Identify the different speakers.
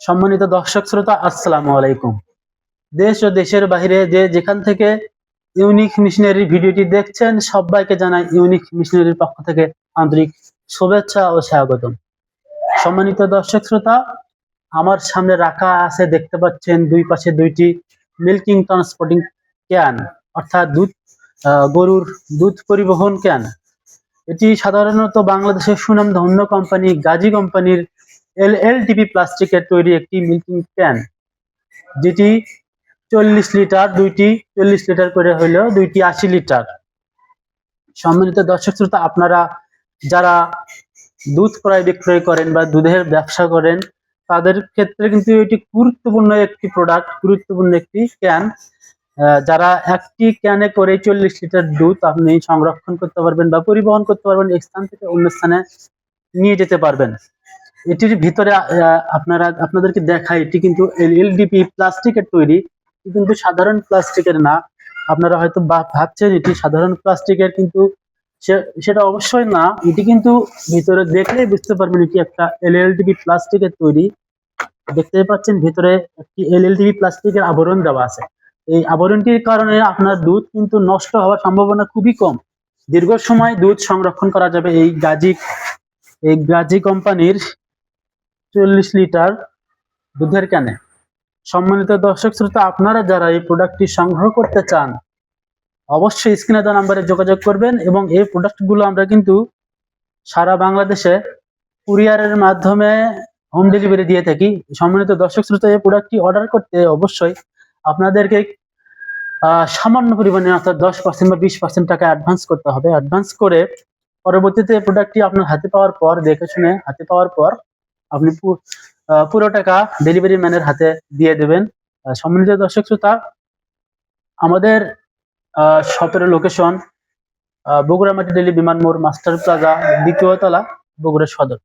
Speaker 1: সম্মানিত দর্শক শ্রোতা, আসসালামু আলাইকুম। দেশ ও দেশের বাইরে যে যেখান থেকে ইউনিক মিশনারি ভিডিওটি দেখছেন, সবাইকে জানাই ইউনিক মিশনারির পক্ষ থেকে আন্তরিক শুভেচ্ছা ও স্বাগতম। সম্মানিত দর্শক শ্রোতা, আমার সামনে রাখা আছে, দেখতে পাচ্ছেন দুই পাশে দুইটি মিল্কিং ট্রান্সপোর্টিং ক্যান, অর্থাৎ গরুর দুধ পরিবহন ক্যান। এটি সাধারণত বাংলাদেশের সুনামধন্য কোম্পানি গাজী কোম্পানির এলএলটিপি প্লাস্টিকের তৈরি একটি মিল্কিং ক্যান, যেটি 40 লিটার, দুইটি 40 লিটার করে হইলেও দুইটি 80 লিটার। সম্মানিত দর্শক শ্রোতা, আপনারা যারা দুধ ক্রয় বিক্রয় করেন বা দুধের ব্যবসা করেন, তাদের ক্ষেত্রে কিন্তু এটি গুরুত্বপূর্ণ একটি প্রোডাক্ট, গুরুত্বপূর্ণ একটি ক্যান। যারা একটি ক্যানে করে 40 লিটার দুধ আপনি সংরক্ষণ করতে পারবেন বা পরিবহন করতে পারবেন, এক স্থান থেকে অন্য স্থানে নিয়ে যেতে পারবেন। এটির ভিতরে আপনাদেরকে দেখাই, এটি কিন্তু এলএলডিপি প্লাস্টিকের তৈরি, কিন্তু সাধারণ প্লাস্টিকের না। আপনারা হয়তো ভাবছেন এটি সাধারণ প্লাস্টিকের, কিন্তু সেটা অবশ্যই না। এটি কিন্তু ভিতরে দেখলেই বুঝতে পারবেন এটি একটা এলএলডিপি প্লাস্টিকের তৈরি। দেখতে পাচ্ছেন ভিতরে একটি এলএলডিপি প্লাস্টিকের আবরণ দেওয়া আছে। এই আবরণটির কারণে আপনার দুধ কিন্তু নষ্ট হওয়ার সম্ভাবনা খুবই কম। দীর্ঘ সময় দুধ সংরক্ষণ করা যাবে এই গাজী কোম্পানির 40 লিটার দুধের ক্যানে। সম্মানিত দর্শক শ্রোতা, আপনারা যারা এই প্রোডাক্টটি সংগ্রহ করতে চান, অবশ্যই স্ক্রিনে দেওয়া নাম্বারে যোগাযোগ করবেন। এবং এই প্রোডাক্টগুলো আমরা কিন্তু সারা বাংলাদেশে কুরিয়ারের মাধ্যমে হোম ডেলিভারি দিয়ে থাকি। সম্মানিত দর্শক শ্রোতা, এই প্রোডাক্টটি অর্ডার করতে অবশ্যই আপনাদেরকে সামান্য পরিমাণে, অর্থাৎ 10% বা 20% টাকা অ্যাডভান্স করতে হবে। অ্যাডভান্স করে পরবর্তীতে প্রোডাক্টটি আপনার হাতে পাওয়ার পর, দেখে শুনে হাতে পাওয়ার পর আপনি পুরো টাকা ডেলিভারি ম্যানের হাতে দিয়ে দেবেন। সম্মানিত দর্শক শ্রোতা, আমাদের শপের লোকেশন বগুড়া মাটি ডেলি বিমান মোড়, মাস্টার প্লাজা, দ্বিতীয় তলা, বগুড়া সদর।